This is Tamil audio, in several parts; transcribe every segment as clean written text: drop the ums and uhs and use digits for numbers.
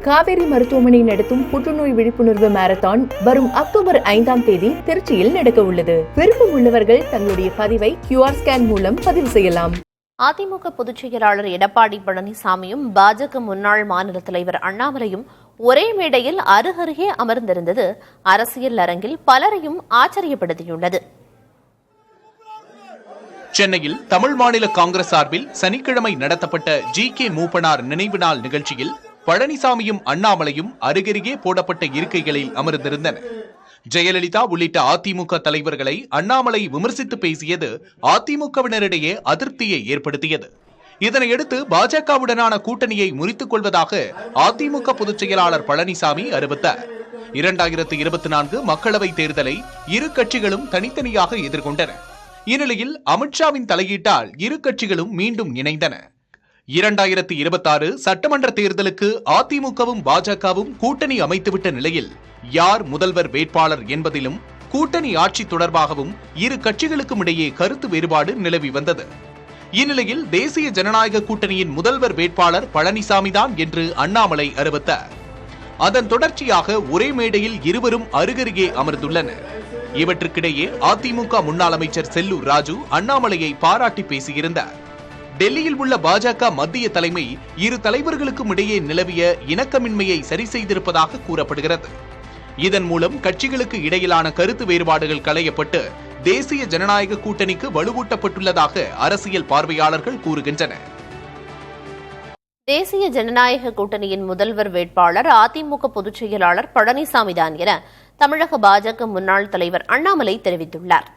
காவேரி மருத்துவமனை நடத்தும் புற்றுநோய் விழிப்புணர்வு மாரத்தான் வரும் அக்டோபர் 5ஆம் தேதி திருச்சியில் நடக்க உள்ளது. விருப்பம் உள்ளவர்கள் தங்களுடைய பதிவை QR ஸ்கேன் மூலம் பதிவு செய்யலாம். அதிமுக பொதுச் செயலாளர் எடப்பாடி பழனிசாமியும் பாஜக முன்னாள் மாநில தலைவர் அண்ணாமலையும் ஒரே மேடையில் அருகருகே அமர்ந்திருந்தது அரசியல் அரங்கில் பலரையும் ஆச்சரியப்படுத்தியுள்ளது. சென்னையில் தமிழ் மாநில காங்கிரஸ் சார்பில் சனிக்கிழமை நடத்தப்பட்ட GK மூப்பனார் நினைவு நாள் நிகழ்ச்சியில் பழனிசாமியும் அண்ணாமலையும் அருகருகே போடப்பட்ட இருக்கைகளில் அமர்ந்திருந்தனர். ஜெயலலிதா உள்ளிட்ட அதிமுக தலைவர்களை அண்ணாமலை விமர்சித்து பேசியது அதிமுகவினரிடையே அதிருப்தியை ஏற்படுத்தியது. இதனையடுத்து பாஜகவுடனான கூட்டணியை முறித்துக் கொள்வதாக அதிமுக பொதுச் செயலாளர் பழனிசாமி அறிவித்தார். 2024 மக்களவைத் தேர்தலை இரு கட்சிகளும் தனித்தனியாக எதிர்கொண்டன. இந்நிலையில் அமித்ஷாவின் தலையீட்டால் இரு கட்சிகளும் மீண்டும் இணைந்தன. 2026 சட்டமன்ற தேர்தலுக்கு அதிமுகவும் பாஜகவும் கூட்டணி அமைத்துவிட்ட நிலையில் யார் முதல்வர் வேட்பாளர் என்பதிலும் கூட்டணி ஆட்சி தொடர்பாகவும் இரு கட்சிகளுக்கும் இடையே கருத்து வேறுபாடு நிலவி வந்தது. இந்நிலையில் தேசிய ஜனநாயக கூட்டணியின் முதல்வர் வேட்பாளர் பழனிசாமிதான் என்று அண்ணாமலை அறிவித்தார். அதன் தொடர்ச்சியாக ஒரே மேடையில் இருவரும் அருகருகே அமர்ந்துள்ளனர். இவற்றுக்கிடையே அதிமுக முன்னாள் அமைச்சர் செல்லூர் ராஜு அண்ணாமலையை பாராட்டி பேசியிருந்தார். டெல்லியில் உள்ள பாஜக மத்திய தலைமை இரு தலைவர்களுக்கும் இடையே நிலவிய இணக்கமின்மையை சரி செய்திருப்பதாக கூறப்படுகிறது. இதன் மூலம் கட்சிகளுக்கு இடையிலான கருத்து வேறுபாடுகள் களையப்பட்டு தேசிய ஜனநாயக கூட்டணிக்கு வலுவூட்டப்பட்டுள்ளதாக அரசியல் பார்வையாளர்கள் கூறுகின்றனர். தேசிய ஜனநாயக கூட்டணியின் முதல்வர் வேட்பாளர் அதிமுக பொதுச் செயலாளர் பழனிசாமிதான் என தமிழக பாஜக முன்னாள் தலைவர் அண்ணாமலை தெரிவித்துள்ளார்.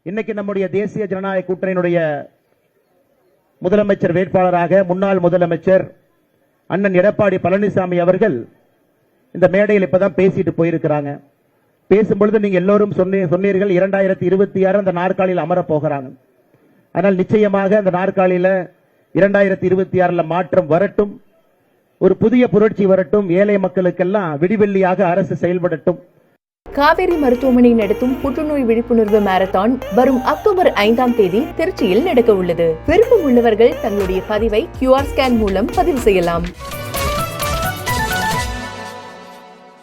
இன்னைக்கு நம்முடைய தேசிய ஜனநாயக கூட்டணியினுடைய முதலமைச்சர் வேட்பாளராக முன்னாள் முதலமைச்சர் அண்ணன் எடப்பாடி பழனிசாமி அவர்கள் இந்த மேடையில் இப்பதான் பேசிட்டு போயிருக்கிறாங்க. பேசும்பொழுது நீங்க எல்லோரும் சொன்னீர்கள் 2026 அந்த நாற்காலியில் அமரப் போகிறாங்க. ஆனால் நிச்சயமாக அந்த நாற்காலியில 2026 மாற்றம் வரட்டும், ஒரு புதிய புரட்சி வரட்டும், ஏழை மக்களுக்கெல்லாம் விடிவெள்ளியாக அரசு செயல்படட்டும். காவேரி மருத்துவமனை நடத்தும் புற்றுநோய் விழிப்புணர்வு மாரத்தான் வரும் அக்டோபர் 5ஆம் தேதி திருச்சியில் நடக்க உள்ளது. விருப்பம் உள்ளவர்கள் தங்களுடைய பதிவை QR ஸ்கேன் மூலம் பதிவு செய்யலாம்.